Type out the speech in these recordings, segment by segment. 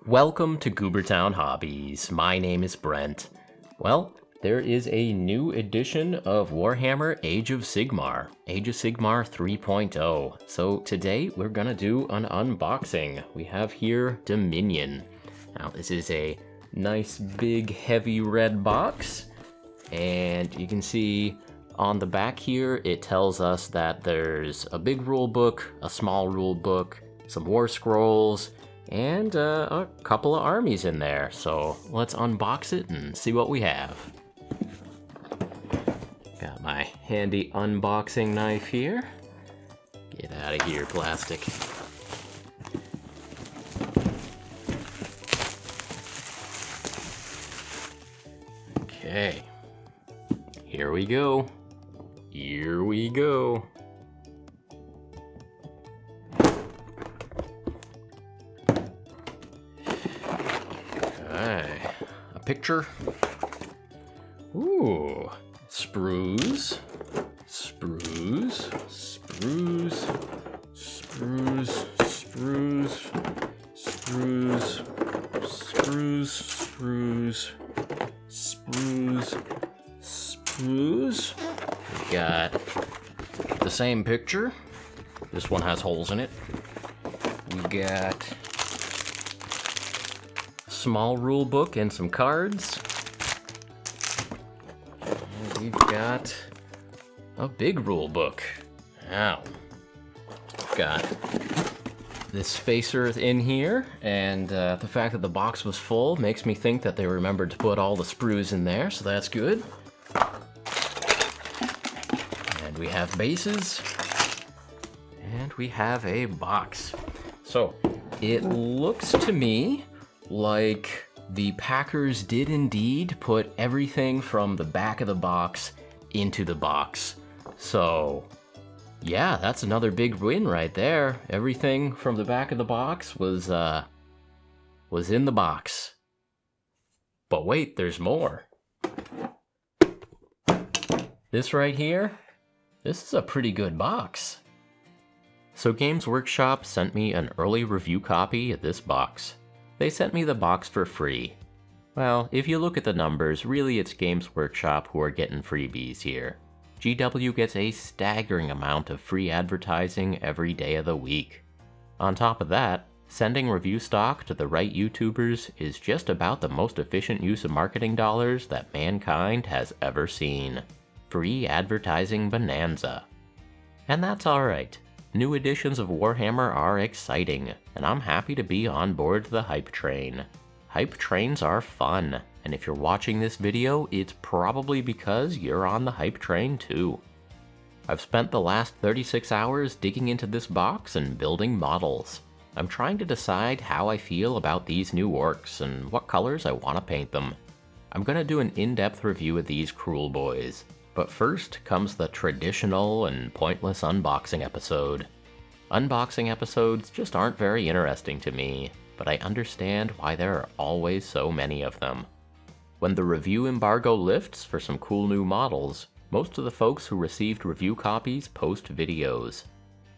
Welcome to Goobertown Hobbies. My name is Brent. Well, there is a new edition of Warhammer Age of Sigmar, Age of Sigmar 3.0. So today we're gonna do an unboxing. We have here Dominion. Now this is a nice big heavy red box, and you can see on the back here it tells us that there's a big rule book, a small rule book, some war scrolls, and a couple of armies in there. So let's unbox it and see what we have. Got my handy unboxing knife here. Get out of here, plastic. Okay, here we go. Here we go. A picture. Ooh, sprues, sprues, sprues, sprues, sprues, sprues, sprues, sprues, sprues, sprues. We got the same picture. This one has holes in it. We got small rule book and some cards. And we've got a big rule book. Now, we've got this spacer in here, and the fact that the box was full makes me think that they remembered to put all the sprues in there, so that's good. And we have bases, and we have a box. So, it looks to me like the Packers did indeed put everything from the back of the box into the box. So, yeah, that's another big win right there. Everything from the back of the box was in the box. But wait, there's more. This right here, this is a pretty good box. So Games Workshop sent me an early review copy of this box. They sent me the box for free. Well, if you look at the numbers, really it's Games Workshop who are getting freebies here. GW gets a staggering amount of free advertising every day of the week. On top of that, sending review stock to the right YouTubers is just about the most efficient use of marketing dollars that mankind has ever seen. Free advertising bonanza. And that's alright. New editions of Warhammer are exciting, and I'm happy to be on board the hype train. Hype trains are fun, and if you're watching this video, it's probably because you're on the hype train too. I've spent the last 36 hours digging into this box and building models. I'm trying to decide how I feel about these new orcs and what colors I want to paint them. I'm gonna do an in-depth review of these cruel boys. But first comes the traditional and pointless unboxing episode. Unboxing episodes just aren't very interesting to me, but I understand why there are always so many of them. When the review embargo lifts for some cool new models, most of the folks who received review copies post videos.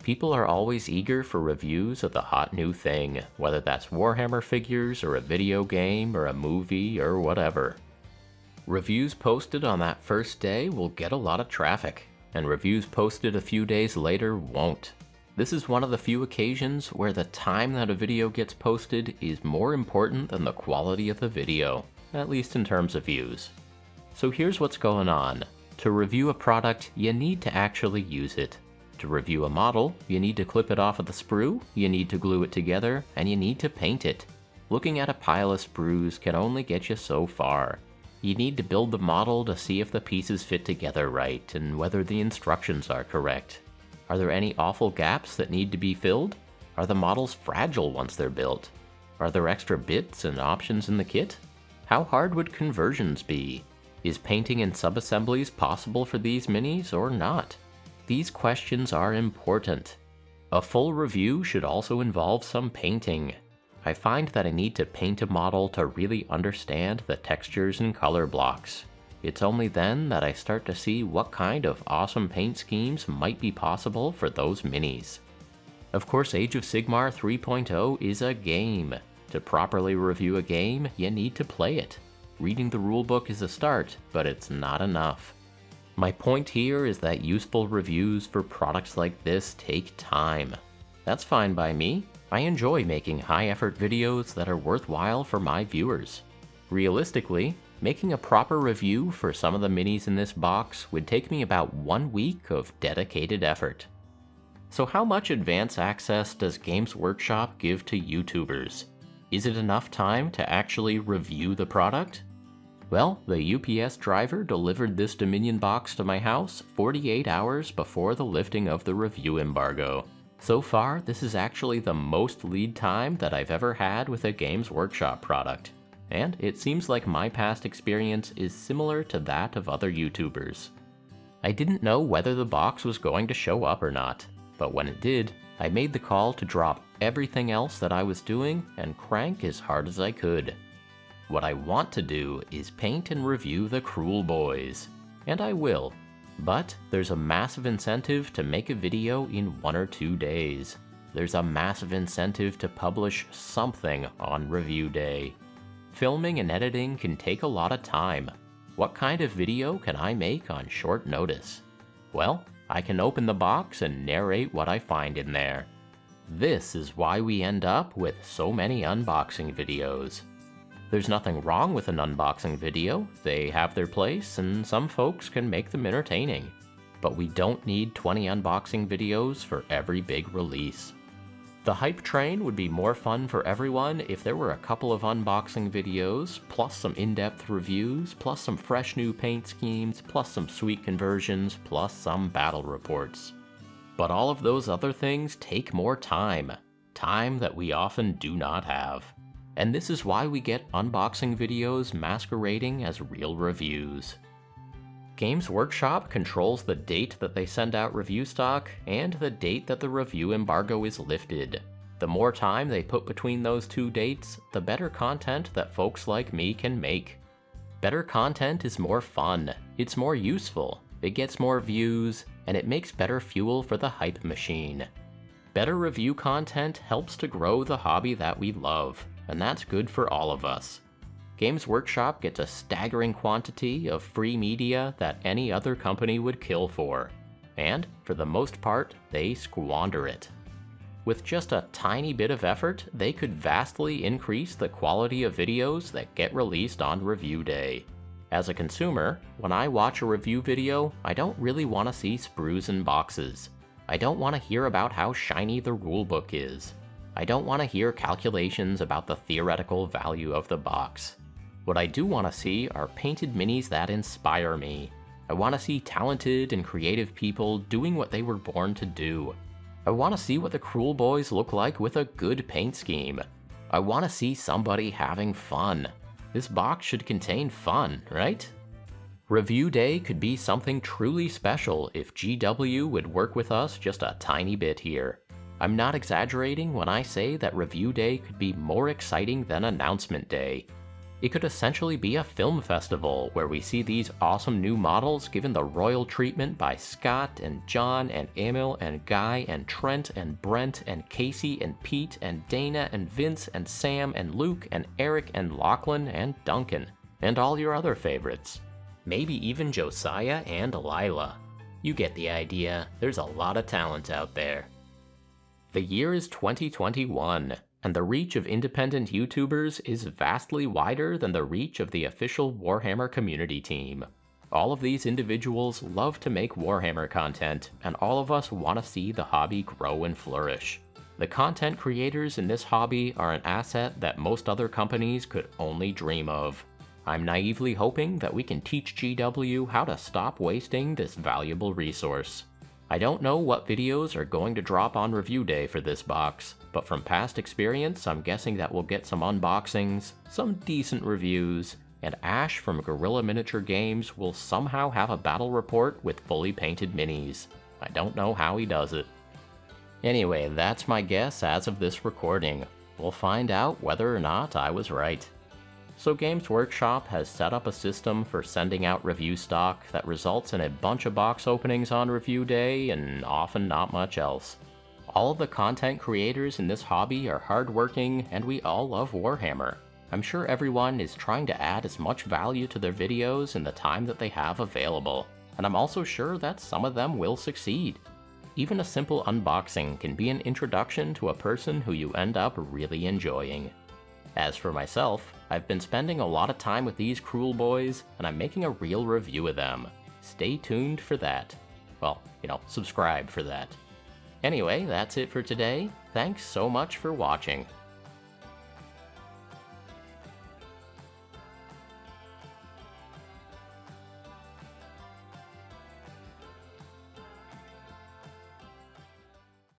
People are always eager for reviews of the hot new thing, whether that's Warhammer figures or a video game or a movie or whatever. Reviews posted on that first day will get a lot of traffic, and reviews posted a few days later won't. This is one of the few occasions where the time that a video gets posted is more important than the quality of the video, at least in terms of views. So here's what's going on. To review a product, you need to actually use it. To review a model, you need to clip it off of the sprue, you need to glue it together, and you need to paint it. Looking at a pile of sprues can only get you so far. You need to build the model to see if the pieces fit together right and whether the instructions are correct. Are there any awful gaps that need to be filled? Are the models fragile once they're built? Are there extra bits and options in the kit? How hard would conversions be? Is painting and sub-assemblies possible for these minis or not? These questions are important. A full review should also involve some painting. I find that I need to paint a model to really understand the textures and color blocks. It's only then that I start to see what kind of awesome paint schemes might be possible for those minis. Of course, Age of Sigmar 3.0 is a game. To properly review a game, you need to play it. Reading the rulebook is a start, but it's not enough. My point here is that useful reviews for products like this take time. That's fine by me. I enjoy making high-effort videos that are worthwhile for my viewers. Realistically, making a proper review for some of the minis in this box would take me about 1 week of dedicated effort. So how much advance access does Games Workshop give to YouTubers? Is it enough time to actually review the product? Well, the UPS driver delivered this Dominion box to my house 48 hours before the lifting of the review embargo. So far, this is actually the most lead time that I've ever had with a Games Workshop product. And it seems like my past experience is similar to that of other YouTubers. I didn't know whether the box was going to show up or not, but when it did, I made the call to drop everything else that I was doing and crank as hard as I could. What I want to do is paint and review the Cruel Boys, and I will. But there's a massive incentive to make a video in 1 or 2 days. There's a massive incentive to publish something on review day. Filming and editing can take a lot of time. What kind of video can I make on short notice? Well, I can open the box and narrate what I find in there. This is why we end up with so many unboxing videos. There's nothing wrong with an unboxing video. They have their place, and some folks can make them entertaining. But we don't need 20 unboxing videos for every big release. The hype train would be more fun for everyone if there were a couple of unboxing videos, plus some in-depth reviews, plus some fresh new paint schemes, plus some sweet conversions, plus some battle reports. But all of those other things take more time. Time that we often do not have. And this is why we get unboxing videos masquerading as real reviews. Games Workshop controls the date that they send out review stock and the date that the review embargo is lifted. The more time they put between those 2 dates, the better content that folks like me can make. Better content is more fun, it's more useful, it gets more views, and it makes better fuel for the hype machine. Better review content helps to grow the hobby that we love, and that's good for all of us. Games Workshop gets a staggering quantity of free media that any other company would kill for, and for the most part, they squander it. With just a tiny bit of effort, they could vastly increase the quality of videos that get released on review day. As a consumer, when I watch a review video, I don't really want to see sprues and boxes. I don't want to hear about how shiny the rulebook is. I don't want to hear calculations about the theoretical value of the box. What I do want to see are painted minis that inspire me. I want to see talented and creative people doing what they were born to do. I want to see what the Cruel Boys look like with a good paint scheme. I want to see somebody having fun. This box should contain fun, right? Review day could be something truly special if GW would work with us just a tiny bit here. I'm not exaggerating when I say that review day could be more exciting than announcement day. It could essentially be a film festival where we see these awesome new models given the royal treatment by Scott and John and Emil and Guy and Trent and Brent and Casey and Pete and Dana and Vince and Sam and Luke and Eric and Lachlan and Duncan and all your other favorites. Maybe even Josiah and Lila. You get the idea, there's a lot of talent out there. The year is 2021. And the reach of independent YouTubers is vastly wider than the reach of the official Warhammer community team. All of these individuals love to make Warhammer content, and all of us want to see the hobby grow and flourish. The content creators in this hobby are an asset that most other companies could only dream of. I'm naively hoping that we can teach GW how to stop wasting this valuable resource. I don't know what videos are going to drop on review day for this box, but from past experience, I'm guessing that we'll get some unboxings, some decent reviews, and Ash from Guerrilla Miniature Games will somehow have a battle report with fully painted minis. I don't know how he does it. Anyway, that's my guess as of this recording. We'll find out whether or not I was right. So Games Workshop has set up a system for sending out review stock that results in a bunch of box openings on review day and often not much else. All of the content creators in this hobby are hardworking, and we all love Warhammer. I'm sure everyone is trying to add as much value to their videos in the time that they have available, and I'm also sure that some of them will succeed. Even a simple unboxing can be an introduction to a person who you end up really enjoying. As for myself, I've been spending a lot of time with these cruel boys, and I'm making a real review of them. Stay tuned for that. Well, subscribe for that. Anyway, that's it for today. Thanks so much for watching.